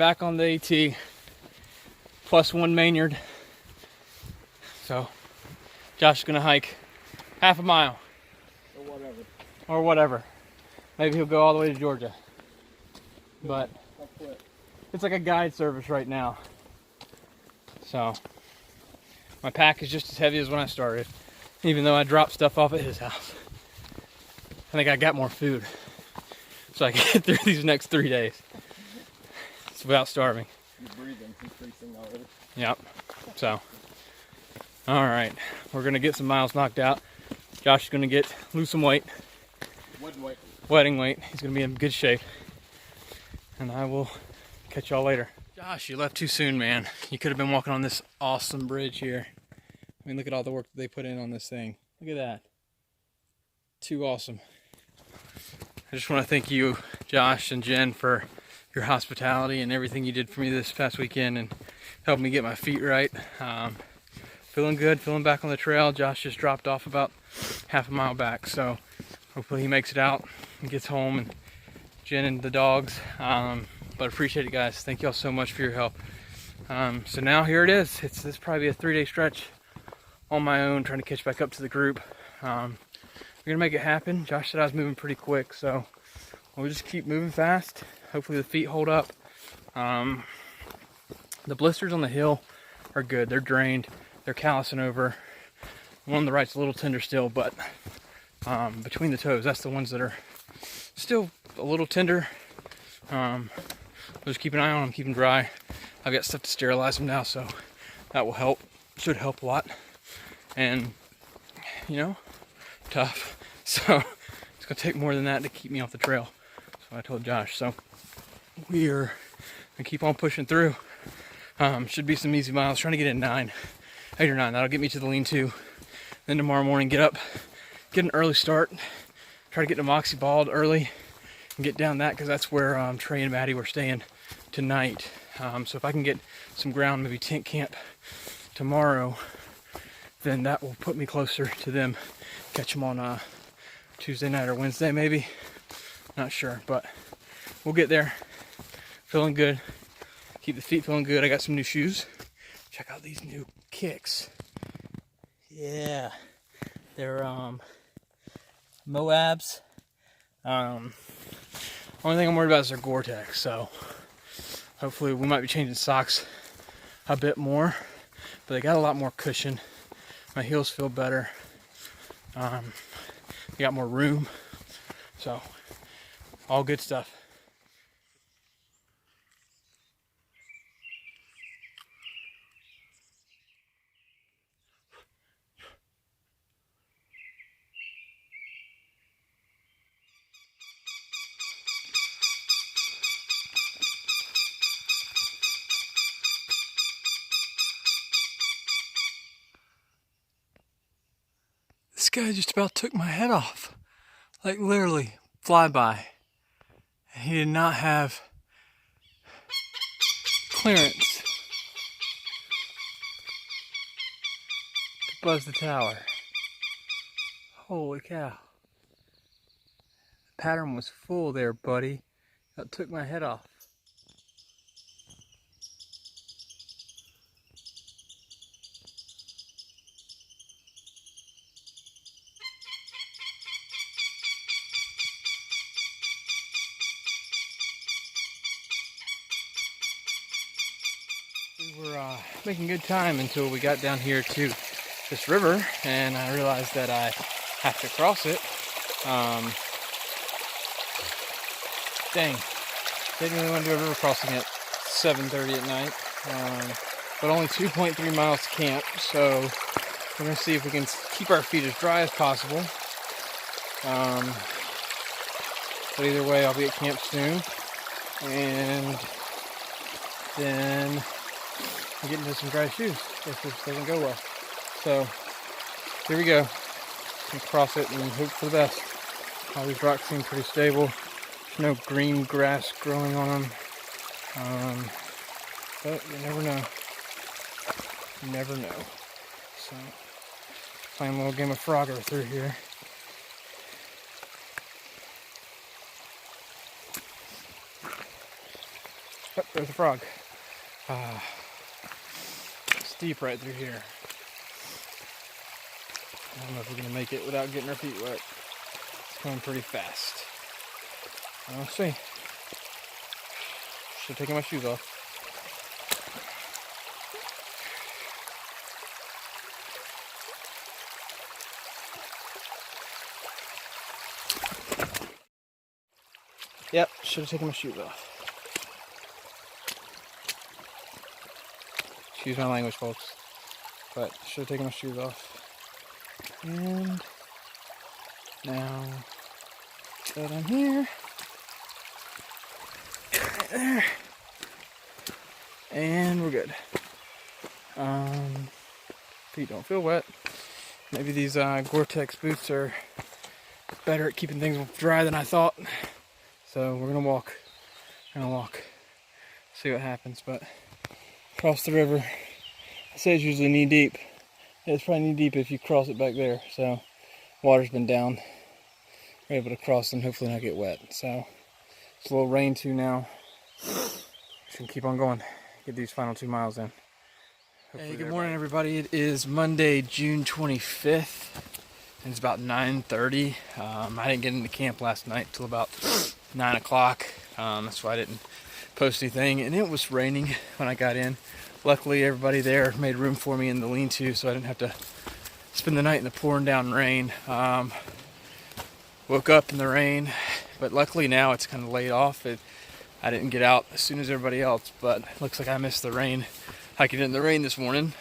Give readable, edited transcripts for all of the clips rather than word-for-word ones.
back on the AT, plus 1 Maynard. So Josh is gonna hike half a mile. Or whatever. Maybe he'll go all the way to Georgia. But it's like a guide service right now. So my pack is just as heavy as when I started, even though I dropped stuff off at his house. I think I got more food, so I can get through these next 3 days. It's without starving. Your breathing's increasing already. Yep. So, all right, we're gonna get some miles knocked out. Josh is gonna lose some weight. Wedding weight. He's gonna be in good shape. And I will catch y'all later. Josh, you left too soon, man. You could have been walking on this awesome bridge here. I mean, look at all the work that they put in on this thing. Look at that. Too awesome. I just want to thank you, Josh and Jen, for your hospitality and everything you did for me this past weekend and helped me get my feet right. Feeling good, feeling back on the trail. Josh just dropped off about half a mile back, so hopefully he makes it out and gets home, and Jen and the dogs. But appreciate it, guys. Thank y'all so much for your help. So now here it is. This is probably a 3-day stretch on my own, trying to catch back up to the group. We're gonna make it happen. Josh said I was moving pretty quick, so we'll just keep moving fast. Hopefully the feet hold up. The blisters on the hill are good. They're drained. They're callousing over. One on the right's a little tender still, but between the toes, that's the ones that are still a little tender. We'll just keep an eye on them, keep them dry. I've got stuff to sterilize them now, so that will help. Should help a lot. And, you know, tough. So it's gonna take more than that to keep me off the trail. So I told Josh. So we're gonna keep on pushing through. Should be some easy miles. Trying to get in 8 or 9. That'll get me to the lean-to. Then tomorrow morning, get up, get an early start. Try to get to Moxie Bald early and get down that, because that's where Trey and Maddie were staying tonight. So if I can get some ground, maybe tent camp tomorrow, then that will put me closer to them. Catch them on Tuesday night or Wednesday maybe. Not sure, but we'll get there. Feeling good. Keep the feet feeling good. I got some new shoes. Check out these new kicks. Yeah. They're Moabs. Only thing I'm worried about is their Gore-Tex, so hopefully we might be changing socks a bit more, but they got a lot more cushion. My heels feel better. They got more room, so all good stuff. This guy just about took my head off. Like literally, flyby. He did not have clearance to buzz the tower. Holy cow. The pattern was full there, buddy. That took my head off. We were making good time until we got down here to this river, and I realized that I have to cross it. Dang, didn't really want to do a river crossing at 7:30 at night, but only 2.3 miles to camp, so we're going to see if we can keep our feet as dry as possible. But either way, I'll be at camp soon, and then I'm getting into some dry shoes if this doesn't go well. So here we go. Let's cross it and hope for the best. All these rocks seem pretty stable. There's no green grass growing on them. But you never know. You never know. So playing a little game of Frogger through here. There's a frog. It's deep right through here. I don't know if we're gonna make it without getting our feet wet. It's coming pretty fast. We'll see. Should have taken my shoes off. Yep, should have taken my shoes off. Excuse my language, folks. But should have taken my shoes off. And now that I'm here, right there, and we're good. Feet don't feel wet. Maybe these Gore-Tex boots are better at keeping things dry than I thought. So we're gonna walk. See what happens. But cross the river. I say it's usually knee deep. It's probably knee deep if you cross it back there. So water's been down. We're able to cross and hopefully not get wet. So it's a little rain too now. Should keep on going. Get these final 2 miles in. Hey, good morning everybody. It is Monday, June 25th. And it's about 9:30. I didn't get into camp last night till about 9 o'clock. That's why I didn't post anything. And it was raining when I got in. Luckily, everybody there made room for me in the lean-to, so I didn't have to spend the night in the pouring down rain. Woke up in the rain, but luckily now it's kind of laid off. I didn't get out as soon as everybody else, but it looks like I missed the rain. Hiking in the rain this morning.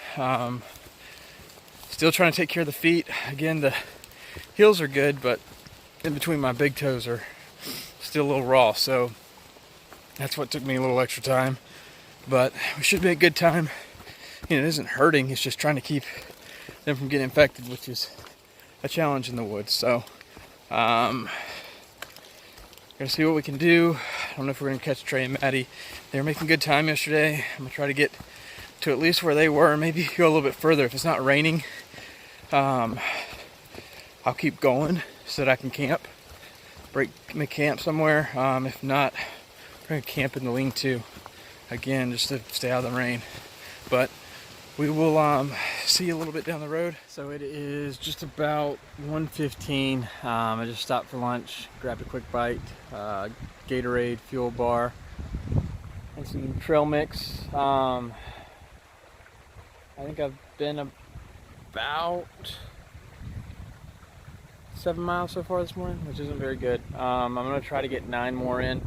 Still trying to take care of the feet. Again, the heels are good, but in between my big toes are still a little raw, so that's what took me a little extra time. But we should make good time. You know, it isn't hurting, it's just trying to keep them from getting infected, which is a challenge in the woods. So gonna see what we can do. I don't know if we're gonna catch Trey and Maddie. They were making good time yesterday. I'm gonna try to get to at least where they were, maybe go a little bit further. If it's not raining, I'll keep going so that I can camp, make camp somewhere. If not, I'm gonna camp in the lean-to again, just to stay out of the rain. But we will see you a little bit down the road. So it is just about 1:15. I just stopped for lunch, grabbed a quick bite, Gatorade, fuel bar, and some trail mix. I think I've been about 7 miles so far this morning, which isn't very good. I'm gonna try to get 9 more in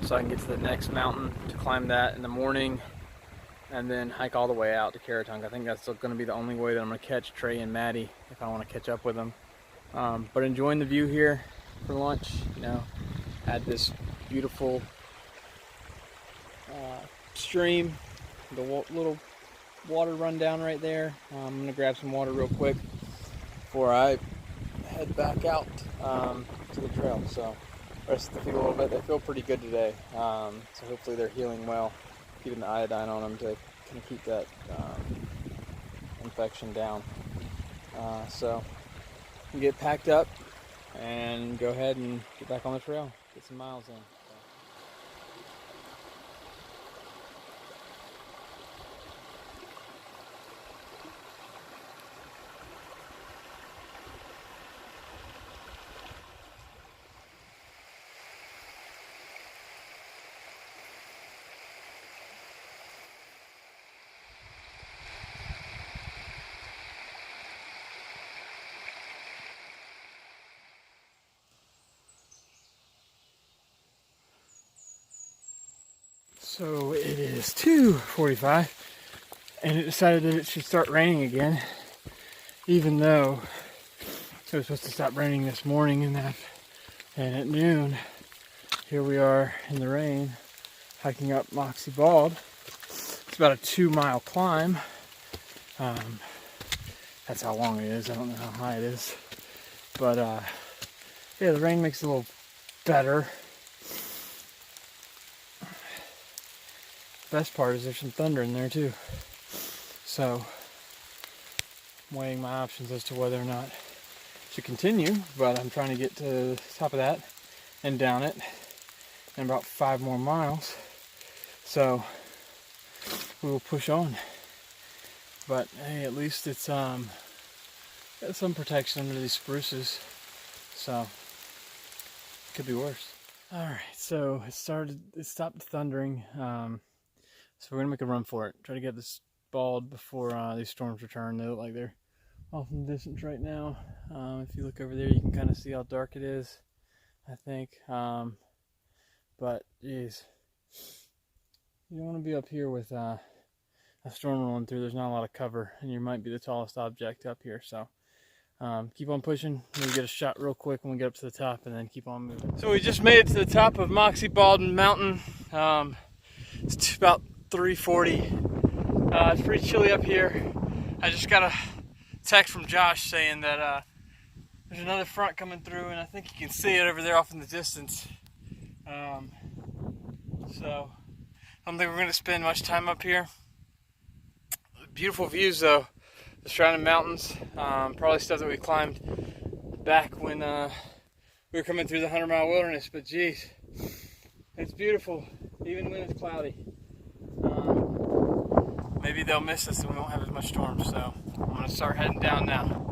so I can get to the next mountain to climb that in the morning and then hike all the way out to Caratunk. I think that's going to be the only way that I'm going to catch Trey and Maddie if I want to catch up with them. But enjoying the view here for lunch. You know, had this beautiful stream, the little water run down right there. I'm going to grab some water real quick before I head back out to the trail. So rest the feet a little bit. They feel pretty good today, so hopefully they're healing well. Keeping the iodine on them to kind of keep that infection down. So we get packed up and go ahead and get back on the trail, get some miles in. So it is 2:45 and it decided that it should start raining again, even though it was supposed to stop raining this morning and at noon here we are in the rain hiking up Moxie Bald. It's about a 2-mile climb. That's how long it is. I don't know how high it is, but yeah, the rain makes it a little better. Best part is there's some thunder in there too. So I'm weighing my options as to whether or not to continue, but I'm trying to get to the top of that and down it in about 5 more miles So we will push on. But hey, at least it's got some protection under these spruces. So could be worse. All right, so it stopped thundering. So we're gonna make a run for it. Try to get this balled before these storms return. They look like they're off in the distance right now. If you look over there, you can kind of see how dark it is, I think. But geez, you don't want to be up here with a storm rolling through. There's not a lot of cover, and you might be the tallest object up here. So keep on pushing. Maybe get a shot real quick when we get up to the top, and then keep on moving. So we just made it to the top of Moxie Baldwin Mountain. It's about 3:40. It's pretty chilly up here. I just got a text from Josh saying that there's another front coming through, and I think you can see it over there off in the distance. So I don't think we're going to spend much time up here. Beautiful views though, the Stratton Mountains. Probably stuff that we climbed back when we were coming through the 100-mile wilderness, but geez, it's beautiful even when it's cloudy. Maybe they'll miss us and we won't have as much storm, so I'm going to start heading down now.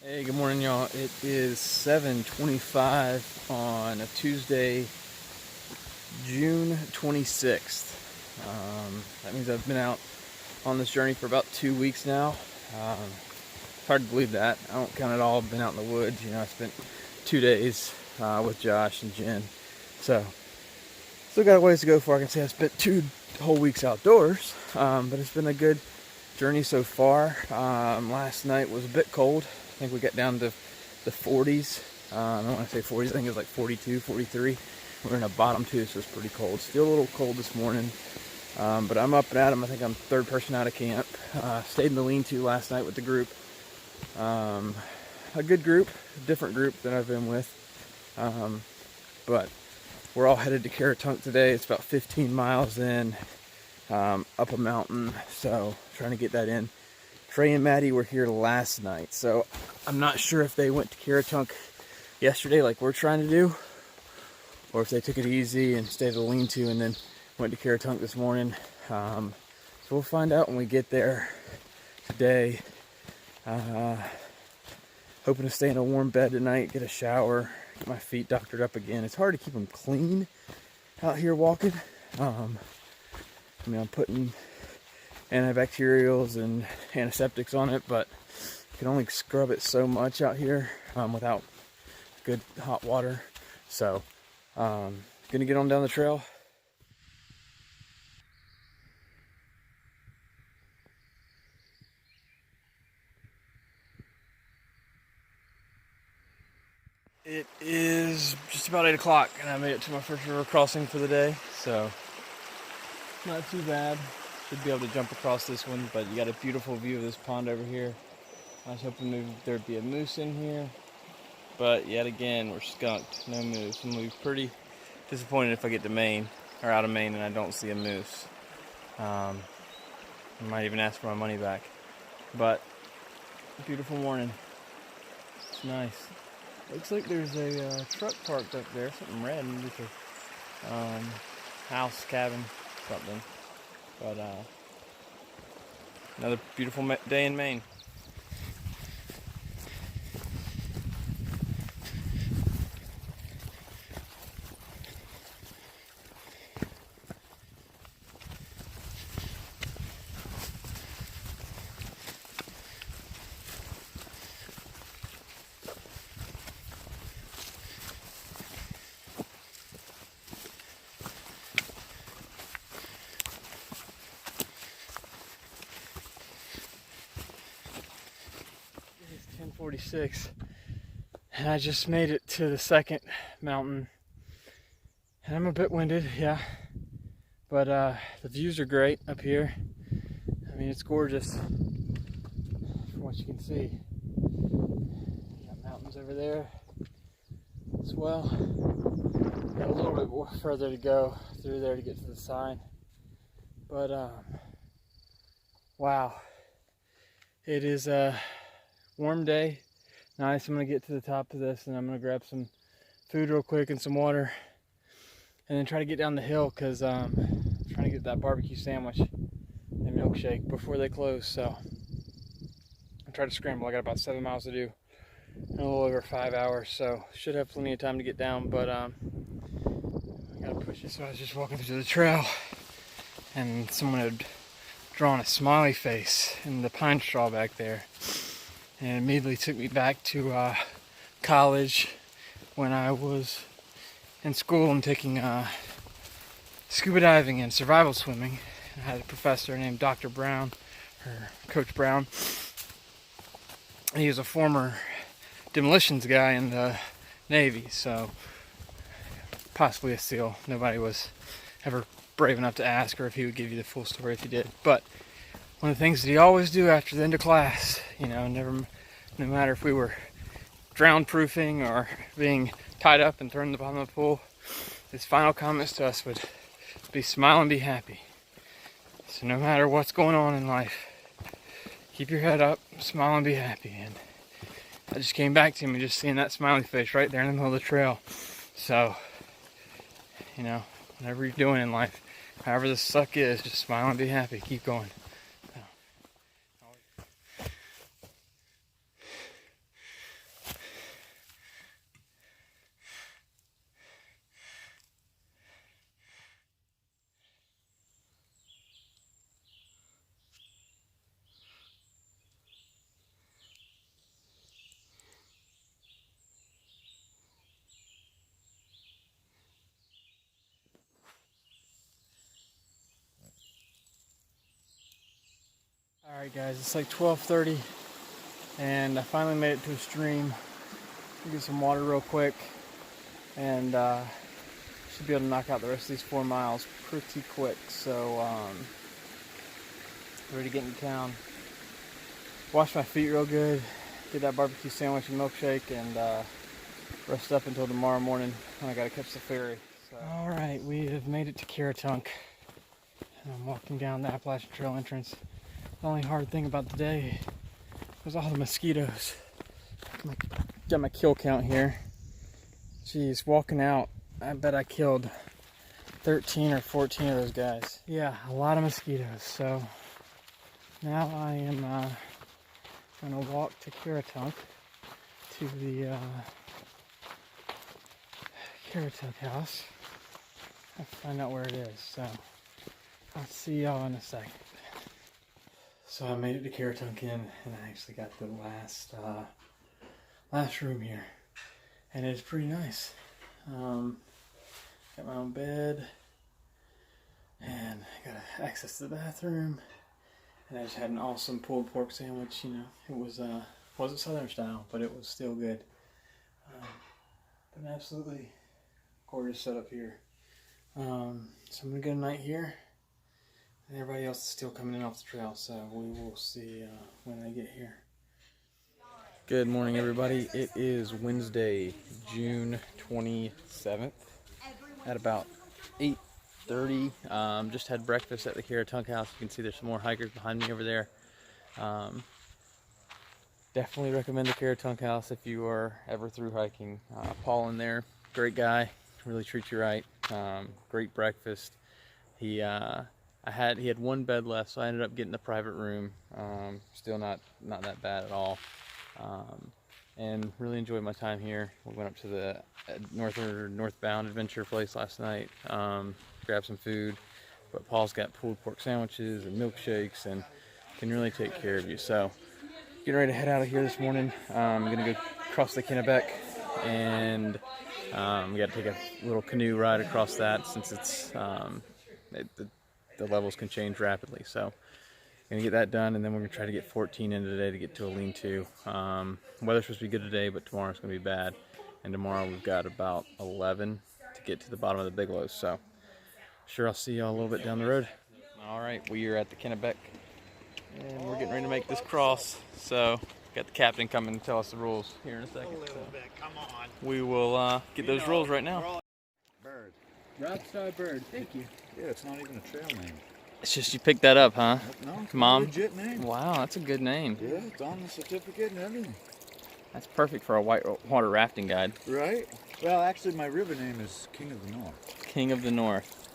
Hey, good morning, y'all. It is 7:25 on a Tuesday, June 26th. That means I've been out on this journey for about 2 weeks now. It's hard to believe that. I don't count it all. I've been out in the woods. You know, I spent 2 days with Josh and Jen. So, still got a ways to go before I can say I spent 2 whole weeks outdoors. But it's been a good journey so far. Last night was a bit cold. I think we got down to the 40s. I don't want to say 40s, I think it was like 42, 43. We're in a bottom 2, so it's pretty cold. Still a little cold this morning, but I'm up and at 'em. I think I'm third person out of camp. Stayed in the lean-to last night with the group. A good group, a different group than I've been with. But we're all headed to Caratunk today. It's about 15 miles in, up a mountain, so trying to get that in. Trey and Maddie were here last night, so I'm not sure if they went to Caratunk yesterday like we're trying to do, or if they took it easy and stayed at the lean-to and then went to Caratunk this morning. So we'll find out when we get there today. Hoping to stay in a warm bed tonight, get a shower, get my feet doctored up again. It's hard to keep them clean out here walking. I mean, I'm putting antibacterials and antiseptics on it, but you can only scrub it so much out here without good hot water. So gonna get on down the trail. It is just about 8 o'clock and I made it to my first river crossing for the day. So not too bad. Should be able to jump across this one, but you got a beautiful view of this pond over here. I was hoping maybe there'd be a moose in here, but yet again, we're skunked. No moose. I'm gonna be pretty disappointed if I get to Maine, or out of Maine, and I don't see a moose. I might even ask for my money back. But, beautiful morning. It's nice. Looks like there's a truck parked up there, something red, maybe it's a house, cabin, something. But, another beautiful day in Maine. It's 10:46, and I just made it to the second mountain. And I'm a bit winded, yeah, but the views are great up here. I mean, it's gorgeous from what you can see. Got mountains over there as well. Got a little bit more further to go through there to get to the sign. But wow, it is a warm day. Nice. I'm gonna get to the top of this and I'm gonna grab some food real quick and some water, and then try to get down the hill because I'm trying to get that barbecue sandwich and milkshake before they close. So I try to scramble. I got about 7 miles to do in a little over 5 hours, so should have plenty of time to get down, but I gotta push it. So I was just walking through the trail and someone had drawn a smiley face in the pine straw back there, and it immediately took me back to college when I was in school and taking scuba diving and survival swimming. I had a professor named Dr. Brown, or Coach Brown. He was a former demolitions guy in the Navy, so possibly a SEAL. Nobody was ever brave enough to ask or if he would give you the full story if he did. But one of the things that he always do after the end of class, you know, no matter if we were drown proofing or being tied up and thrown in the bottom of the pool, his final comments to us would be smile and be happy. So no matter what's going on in life, keep your head up, smile and be happy. And I just came back to him and just seeing that smiley face right there in the middle of the trail. So, you know, whatever you're doing in life, however the suck is, just smile and be happy. Keep going. Alright guys, it's like 12:30 and I finally made it to a stream. Get some water real quick and should be able to knock out the rest of these 4 miles pretty quick. So ready to get into town. Wash my feet real good, get that barbecue sandwich and milkshake, and rest up until tomorrow morning when I gotta catch the ferry. So. Alright, we have made it to Caratunk. And I'm walking down the Appalachian Trail entrance. The only hard thing about the day was all the mosquitoes. Got my kill count here. Jeez, walking out, I bet I killed 13 or 14 of those guys. Yeah, a lot of mosquitoes. So now I am gonna walk to Caratunk, to the Caratunk house. I have to find out where it is. So I'll see y'all in a second. So I made it to Caratunk Inn, and I actually got the last room here, and it's pretty nice. Got my own bed, and I got access to the bathroom, and I just had an awesome pulled pork sandwich. You know, it was wasn't Southern style, but it was still good. An absolutely gorgeous setup here. So I'm gonna get a night here. And everybody else is still coming in off the trail, so we will see when they get here. Good morning, everybody. It is Wednesday, June 27th at about 8:30. Just had breakfast at the Caratunk house. You can see there's some more hikers behind me over there. Definitely recommend the Caratunk house if you are ever through hiking. Paul in there, great guy, really treats you right. Great breakfast. He had one bed left, so I ended up getting a private room. Still not that bad at all. And really enjoyed my time here. We went up to the northbound adventure place last night, grabbed some food, but Paul's got pulled pork sandwiches and milkshakes and can really take care of you. So getting ready to head out of here this morning. I'm gonna go cross the Kennebec, and we got to take a little canoe ride across that since it's the levels can change rapidly. So gonna get that done, and then we're gonna try to get 14 in today to get to a lean-to. Weather's supposed to be good today, but tomorrow's gonna be bad, and tomorrow we've got about 11 to get to the bottom of the Bigelows. So sure, I'll see y'all a little bit down the road. All right, we are at the Kennebec, and we're getting ready to make this cross. So got the captain coming to tell us the rules here in a second. Come on. We will get those rules right now. Bird. Rockstar Bird, thank you. Yeah, it's not even a trail name. It's just you picked that up, huh? No, it's Mom? a legit name. Wow, that's a good name. Yeah, it's on the certificate and everything. That's perfect for a whitewater rafting guide. Right? Well, actually, my river name is King of the North. King of the North.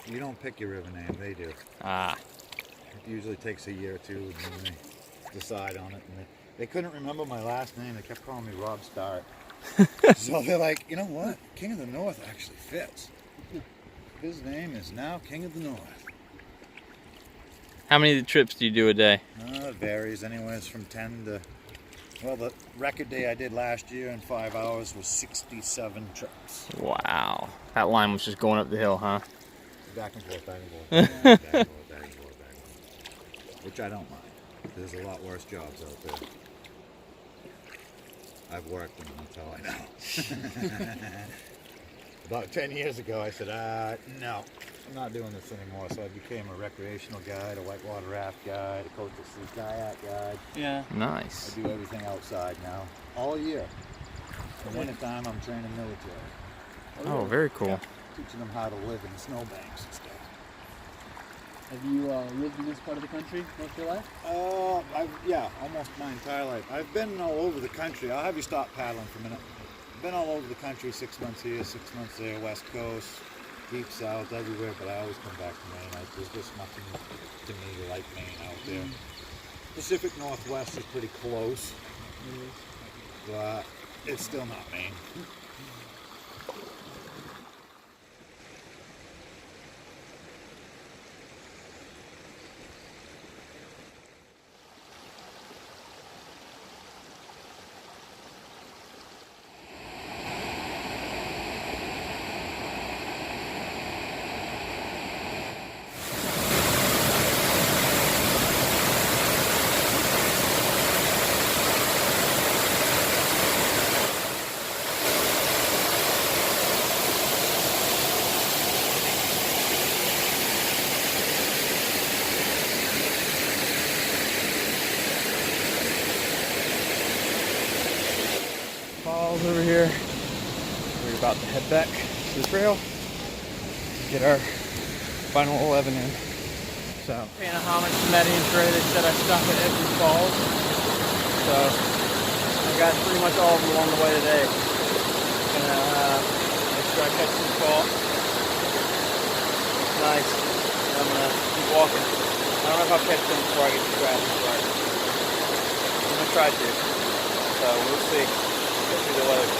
You don't pick your river name, they do. Ah. It usually takes a year or two, and then they decide on it. And they couldn't remember my last name. They kept calling me Rob Stark. So they're like, you know what? King of the North actually fits. His name is now King of the North. How many trips do you do a day? It varies, anyways from 10 to, well, the record day I did last year in 5 hours was 67 trips. Wow. That line was just going up the hill, huh? Back and forth, back and forth, back and forth, back and forth, back and forth. Which I don't mind. There's a lot worse jobs out there. I've worked them, that's all I know. About 10 years ago, I said, no, I'm not doing this anymore. So I became a recreational guide, a whitewater raft guide, a coastal sea kayak guide. Yeah. Nice. I do everything outside now, all year. In the wintertime, I'm training military. Oh, very cool. Yeah, teaching them how to live in snowbanks and stuff. Have you lived in this part of the country most of your life? Yeah, almost my entire life. I've been all over the country. I'll have you stop paddling for a minute. I've been all over the country, 6 months here, 6 months there, West Coast, deep south, everywhere, but I always come back to Maine. There's just nothing to me like Maine out there. Pacific Northwest is pretty close, but it's still not Maine. Paul's over here. We're about to head back to the trail, get our final 11 in. So, paying a homage to Maddie and Trey. They said I stop at every falls. So, I got pretty much all of them along the way today. Gonna make sure I catch some fall. It's nice. And I'm gonna keep walking. I don't know if I'll catch them before I get to Stratton, but I'm gonna try to. So, we'll see. Get through the weather.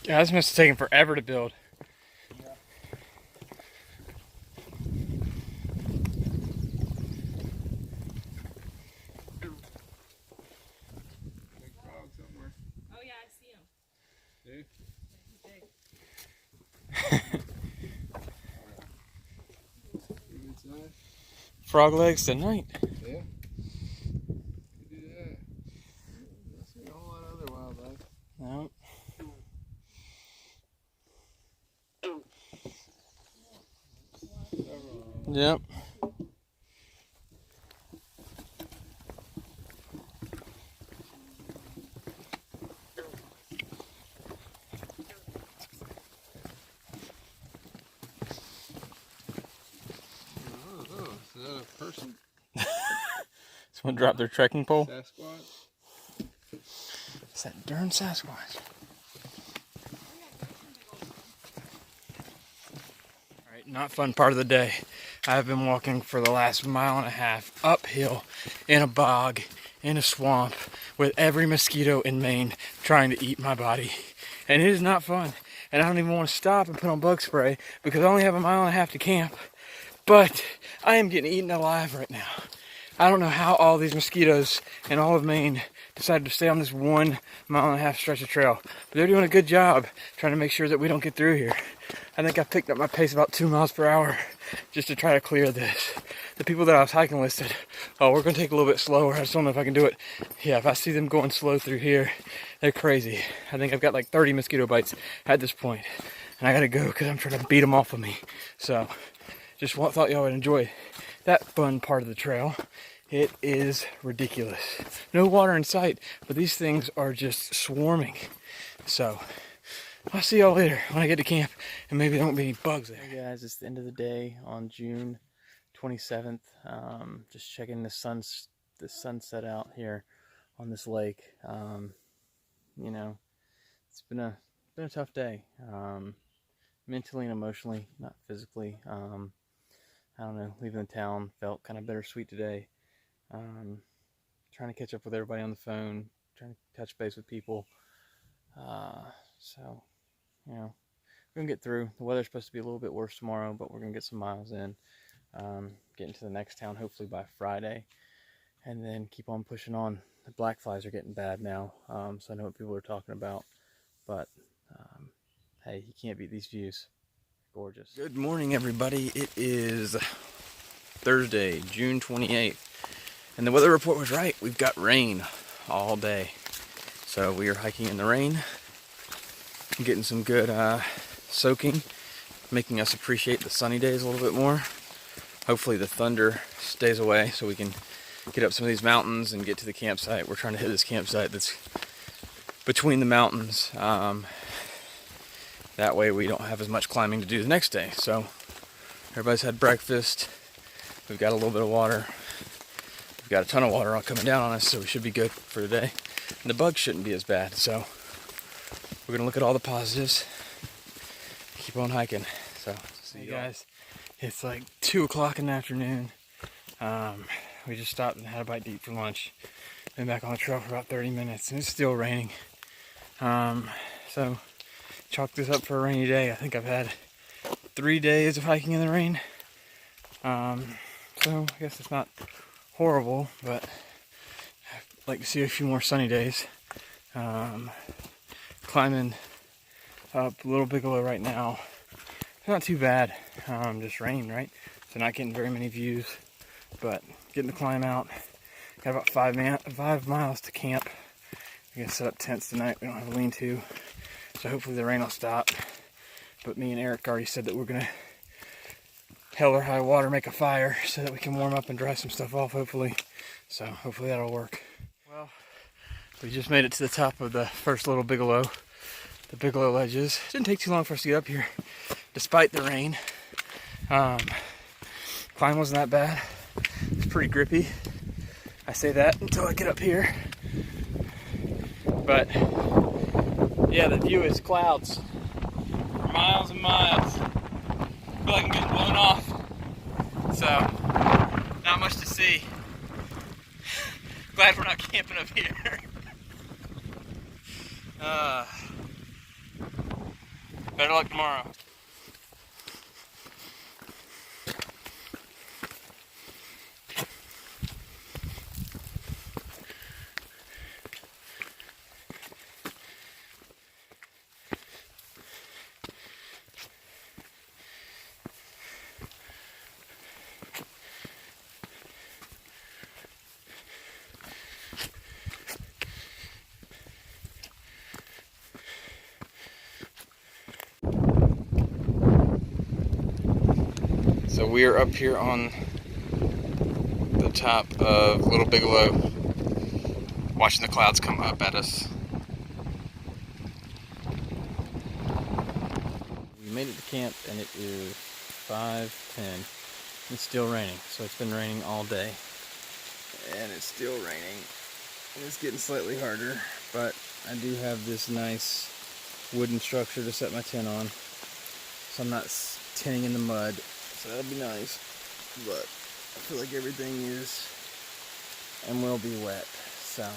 Yeah, this must have taken forever to build. Yeah. Big frog somewhere. Oh yeah, I see him. See? He's big. Inside. Frog legs tonight. Yeah. You do that. I see a whole lot of other wildlife. No. Yep. Oh, is that a person? Someone dropped their trekking pole. Sasquatch? It's that darn Sasquatch. Alright, not fun part of the day. I've been walking for the last mile and a half uphill in a bog, in a swamp, with every mosquito in Maine trying to eat my body. And it is not fun. And I don't even want to stop and put on bug spray because I only have a mile and a half to camp. But I am getting eaten alive right now. I don't know how all these mosquitoes in all of Maine decided to stay on this 1 mile and a half stretch of trail. But they're doing a good job trying to make sure that we don't get through here. I think I picked up my pace about 2 miles per hour just to try to clear this. The people that I was hiking with said, oh, we're going to take a little bit slower. I just don't know if I can do it. Yeah, if I see them going slow through here, they're crazy. I think I've got like 30 mosquito bites at this point. And I got to go because I'm trying to beat them off of me. So just thought y'all would enjoy that fun part of the trail. It is ridiculous. No water in sight, but these things are just swarming. So I'll see y'all later when I get to camp and maybe there won't be any bugs there. Hey guys, it's the end of the day on June 27th. Just checking the sunset out here on this lake. You know, it's been a tough day. Mentally and emotionally, not physically. I don't know, leaving the town felt kind of bittersweet today. Trying to catch up with everybody on the phone, trying to touch base with people. So, you know, we're going to get through. The weather's supposed to be a little bit worse tomorrow, but we're going to get some miles in. Get into the next town hopefully by Friday. And then keep on pushing on. The black flies are getting bad now, so I know what people are talking about. But, hey, you can't beat these views. Gorgeous. Good morning, everybody. It is Thursday, June 28th. And the weather report was right. We've got rain all day. So we are hiking in the rain, getting some good soaking, making us appreciate the sunny days a little bit more. Hopefully the thunder stays away so we can get up some of these mountains and get to the campsite. We're trying to hit this campsite that's between the mountains. That way we don't have as much climbing to do the next day. So everybody's had breakfast. We've got a little bit of water. We've got a ton of water all coming down on us, so we should be good for today. And the bugs shouldn't be as bad. So we're gonna look at all the positives. Keep on hiking. So see you guys. It's like 2 o'clock in the afternoon. We just stopped and had a bite to eat for lunch. Been back on the trail for about 30 minutes, and it's still raining. So chalk this up for a rainy day. I think I've had 3 days of hiking in the rain. So I guess it's not horrible, but I'd like to see a few more sunny days. Climbing up Little Bigelow right now. It's not too bad. Just rain, right? So not getting very many views, but getting the climb out. Got about 5 miles to camp. We're gonna set up tents tonight. We don't have a lean-to, so hopefully the rain will stop. But me and Eric already said that we're gonna hell or high water make a fire so that we can warm up and dry some stuff off, hopefully. So hopefully that'll work. Well, we just made it to the top of the first Little Bigelow, the Bigelow ledges. It didn't take too long for us to get up here, despite the rain. Climb wasn't that bad. It's pretty grippy. I say that until I get up here. But yeah, the view is clouds for miles and miles. I feel like I'm getting blown off. So, not much to see. Glad we're not camping up here. Better luck tomorrow. So we are up here on the top of Little Bigelow, watching the clouds come up at us. We made it to camp and it is 5:10. It's still raining, so it's been raining all day. And it's still raining. And it's getting slightly harder, but I do have this nice wooden structure to set my tent on, so I'm not tenting in the mud. So that'll be nice, but I feel like everything is and will be wet, so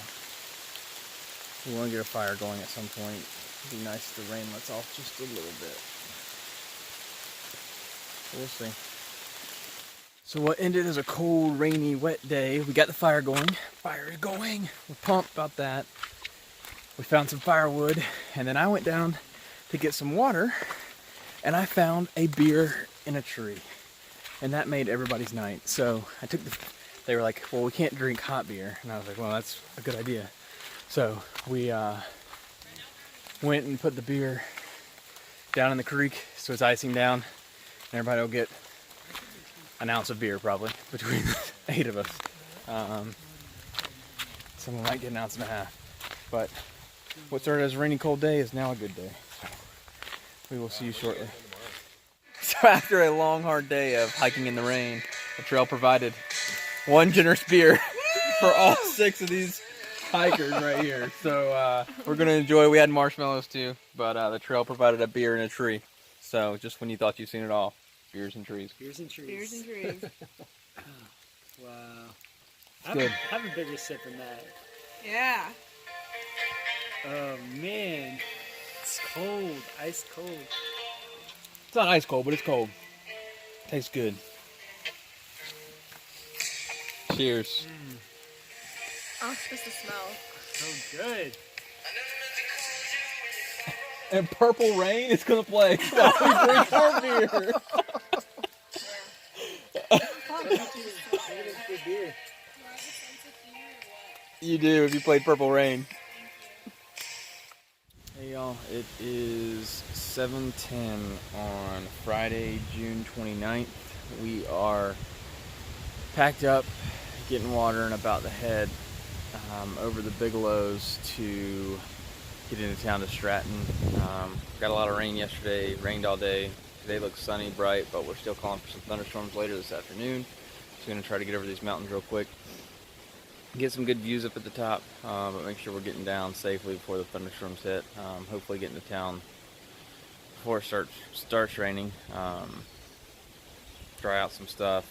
we want to get a fire going at some point. It'd be nice if the rain lets off just a little bit. We'll see. So what ended as a cold, rainy, wet day, we got the fire going. Fire is going. We're pumped about that. We found some firewood, and then I went down to get some water, and I found a beer in a tree. And that made everybody's night. So I took they were like, well, we can't drink hot beer. And I was like, well, that's a good idea. So we went and put the beer down in the creek so it's icing down. And everybody will get an ounce of beer probably between the 8 of us. Someone might get an ounce and a half. But what started as a rainy, cold day is now a good day. So we will see you shortly. So after a long, hard day of hiking in the rain, the trail provided one generous beer for all 6 of these hikers right here. So we're going to enjoy. We had marshmallows too, but the trail provided a beer in a tree. So just when you thought you'd seen it all, beers and trees. Beers and trees. Beers and trees. Wow. Good. Have a bigger sip than that. Yeah. Oh man. It's cold. Ice cold. It's not ice cold, but it's cold. Tastes good. Cheers. Oh, it's supposed to smell. So good. And Purple Rain is gonna play while we drink our beer. Good beer. You do if you played Purple Rain. Hey y'all, it is 7:10 on Friday, June 29th. We are packed up, getting water and about to head over the Bigelows to get into town to Stratton. Got a lot of rain yesterday, rained all day. Today looks sunny, bright, but we're still calling for some thunderstorms later this afternoon. So we're going to try to get over these mountains real quick. Get some good views up at the top, but make sure we're getting down safely before the thunderstorms hit. Hopefully get into town before it starts raining. Dry out some stuff,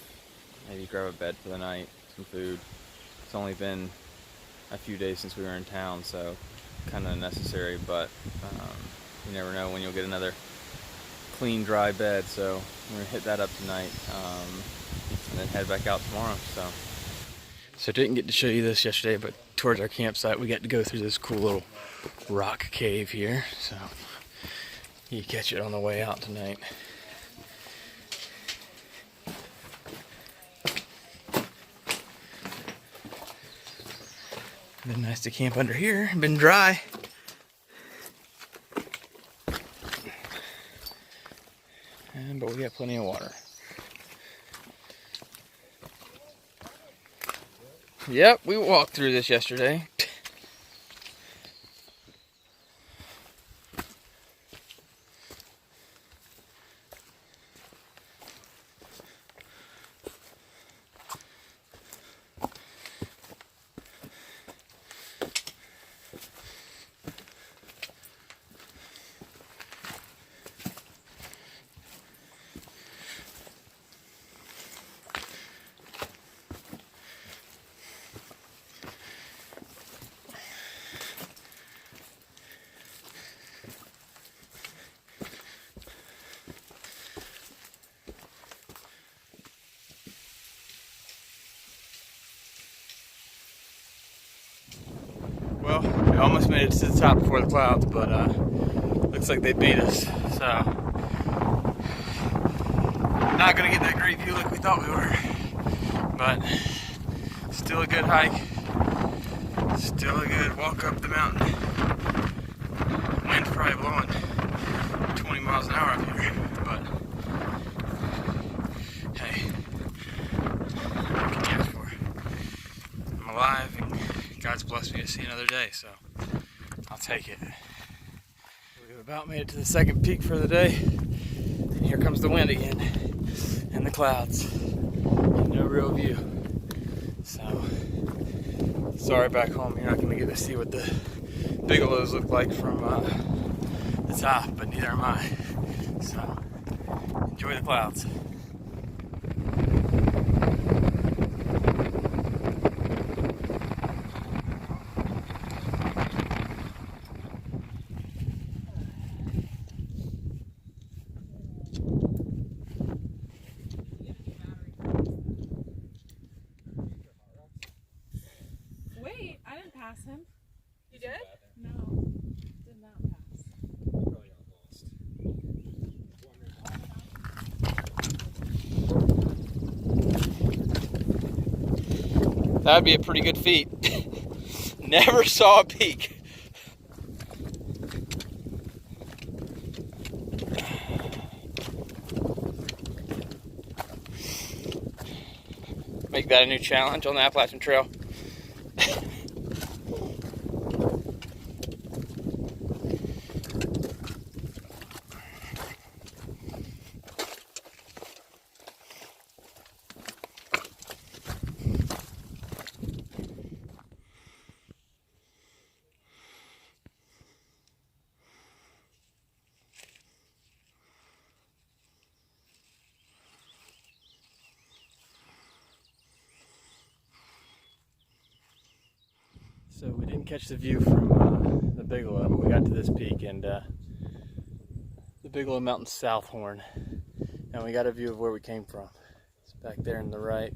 maybe grab a bed for the night, some food. It's only been a few days since we were in town, so kind of necessary, but you never know when you'll get another clean, dry bed. So we're gonna hit that up tonight, and then head back out tomorrow. So didn't get to show you this yesterday, but towards our campsite we got to go through this cool little rock cave here, so you catch it on the way out tonight. Been nice to camp under here, been dry. But we got plenty of water. Yep, we walked through this yesterday. We almost made it to the top before the clouds, but looks like they beat us. So not gonna get that great view like we thought we were, but still a good hike. Still a good walk up the mountain. Wind's probably blowing 20 miles an hour up here, but hey, what can you ask for? I'm alive and God's blessed me to see another day, so I'll take it. We've about made it to the second peak for the day, and here comes the wind again, and the clouds, and no real view. So, sorry back home, you're not going to get to see what the Bigelows look like from the top, but neither am I. So, enjoy the clouds. Wait, I didn't pass him. You did? No, did not pass. That would be a pretty good feat. Never saw a peak. Make that a new challenge on the Appalachian Trail. So we didn't catch the view from the Bigelow, but we got to this peak, and the Bigelow Mountain South Horn, and we got a view of where we came from. It's back there on the right,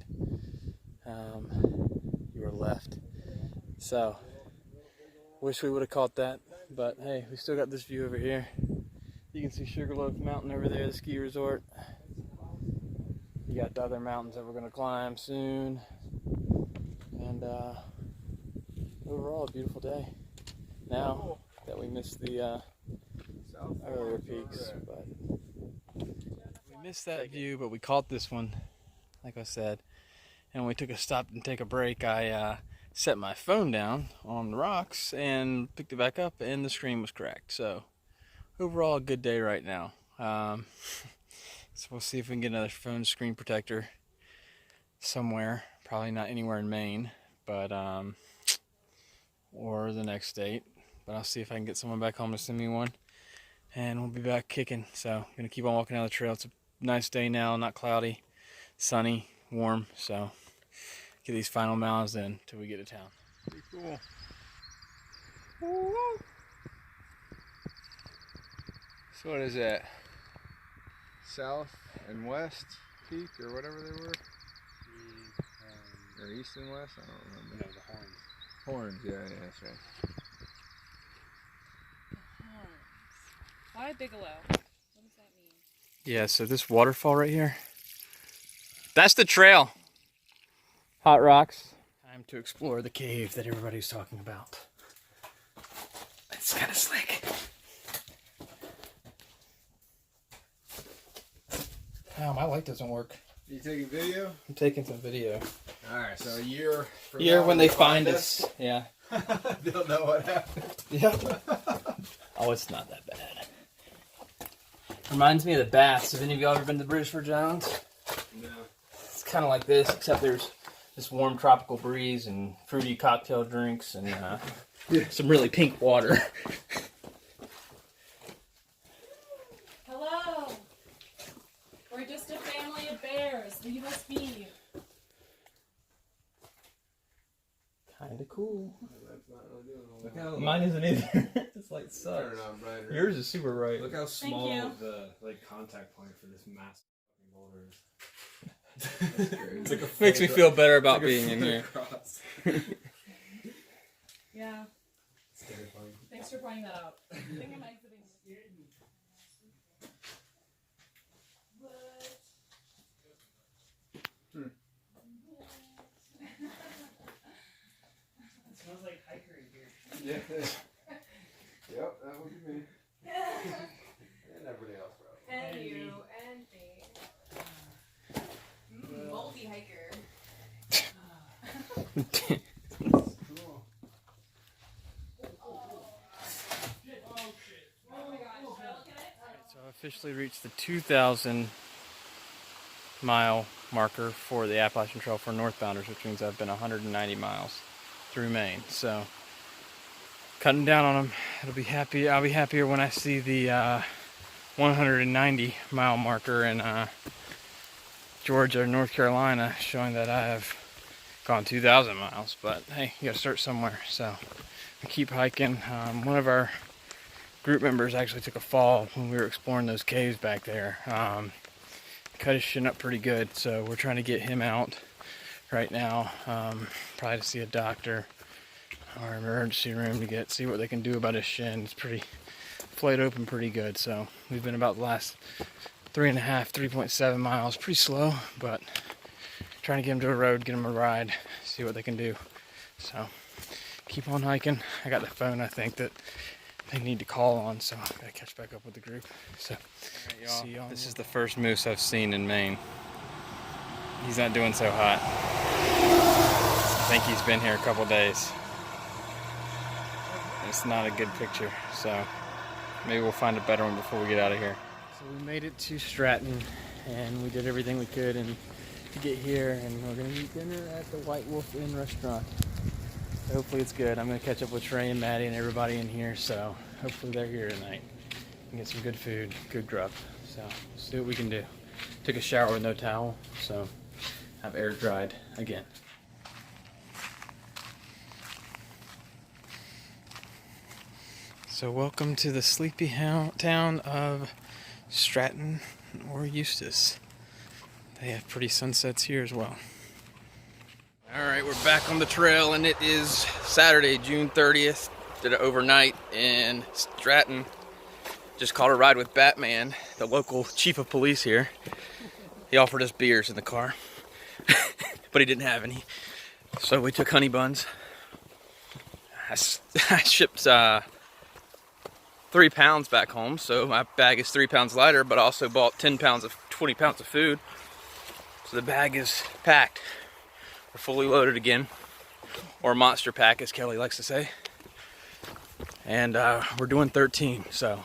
your left. So wish we would have caught that, but hey, we still got this view over here. You can see Sugarloaf Mountain over there, the ski resort. You got the other mountains that we're going to climb soon, and overall a beautiful day. Now that we missed the earlier peaks, but we missed that view, but we caught this one, like I said. And when we took a stop and take a break, I set my phone down on the rocks and picked it back up, and the screen was cracked. So overall, a good day right now. So we'll see if we can get another phone screen protector somewhere. Probably not anywhere in Maine, but or the next state. But I'll see if I can get someone back home to send me one, and we'll be back kicking. So I'm gonna keep on walking down the trail. It's a nice day now, not cloudy, sunny, warm. So get these final miles in till we get to town. Pretty cool. So what is that? South and west peak or whatever they were? Or east and west? I don't remember. No, the horns. Horns, yeah, that's right. Why Bigelow? What does that mean? Yeah, so this waterfall right here, that's the trail. Hot rocks. Time to explore the cave that everybody's talking about. It's kind of slick. Oh, my light doesn't work. You taking video? I'm taking some video. Alright, so a year from Here now when they find us. Yeah. They'll know what happened. Yeah. Oh, it's not that bad. Reminds me of the baths. Have any of y'all ever been to the British Virgin Islands? No. It's kind of like this, except there's this warm tropical breeze and fruity cocktail drinks and some really pink water. Hello. We're just a family of bears. Leave us be. Kinda cool. That's not really doing a lot. Mine isn't either. This light Turn sucks. it on brighter. Yours is super bright. Look how small you. the contact point for this massive fucking boulder is. It's like a Makes me feel better about Like a being in foot here. across. Yeah. It's gonna for pointing that out. I think I'm exiting. It smells like hiker in here. Yeah. Yep, that would be me. And everybody else, bro. And you and me. Moldy hiker. Cool. So I officially reached the 2,000 mile marker for the Appalachian Trail for northbounders, which means I've been 190 miles through Maine. So cutting down on them. I'll be happier when I see the 190 mile marker in Georgia, North Carolina, showing that I have gone 2,000 miles. But hey, you gotta start somewhere. So I keep hiking. One of our group members actually took a fall when we were exploring those caves back there. Cut his shin up pretty good, so we're trying to get him out right now, probably to see a doctor or emergency room to see what they can do about his shin. It's pretty flayed open pretty good, so we've been about the last 3.7 miles, pretty slow, but trying to get him to a road, get him a ride, see what they can do. So keep on hiking. I got the phone, I think, that they need to call on, so I gotta catch back up with the group. So, right, see y'all. This is the first moose I've seen in Maine. He's not doing so hot. I think he's been here a couple days. It's not a good picture, so maybe we'll find a better one before we get out of here. So we made it to Stratton, and we did everything we could to get here, and we're gonna eat dinner at the White Wolf Inn restaurant. Hopefully it's good. I'm going to catch up with Trey and Maddie and everybody in here, so hopefully they're here tonight and get some good food, good grub. So see what we can do. Took a shower with no towel, so I've air dried again. So welcome to the sleepy town of Stratton or Eustis. They have pretty sunsets here as well. Alright, we're back on the trail, and it is Saturday, June 30th. Did it overnight in Stratton. Just caught a ride with Batman, the local chief of police here. He offered us beers in the car, but he didn't have any. So we took honey buns. I shipped 3 pounds back home, so my bag is 3 pounds lighter, but I also bought 20 pounds of food. So the bag is packed. We're fully loaded again, or monster pack as Kelly likes to say. And we're doing 13, so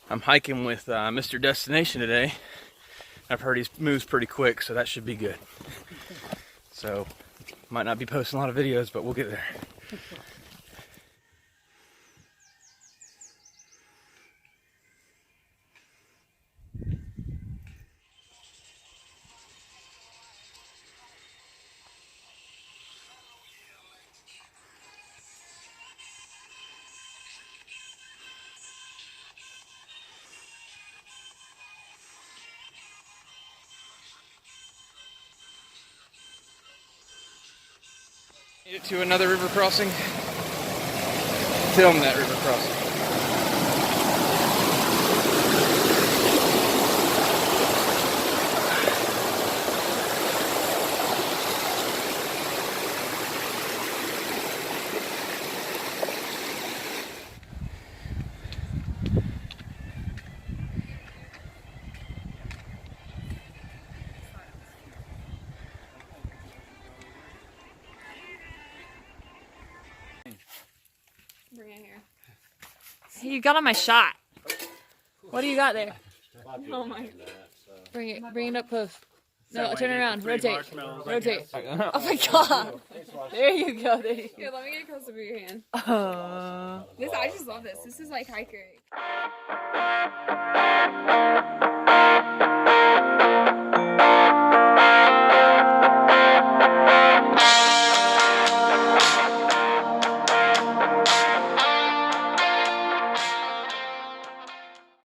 I'm hiking with Mr. Destination today. I've heard he moves pretty quick, so that should be good. So might not be posting a lot of videos, but we'll get there. Made it to another river crossing. Film that river crossing. Bring it here. Hey, you got on my shot. What do you got there? Oh my. Bring it up close. No, turn it around. Rotate. Rotate. Oh my god. There you go. There you go. Here, let me get close to your hand. I just love this. This is like hiking.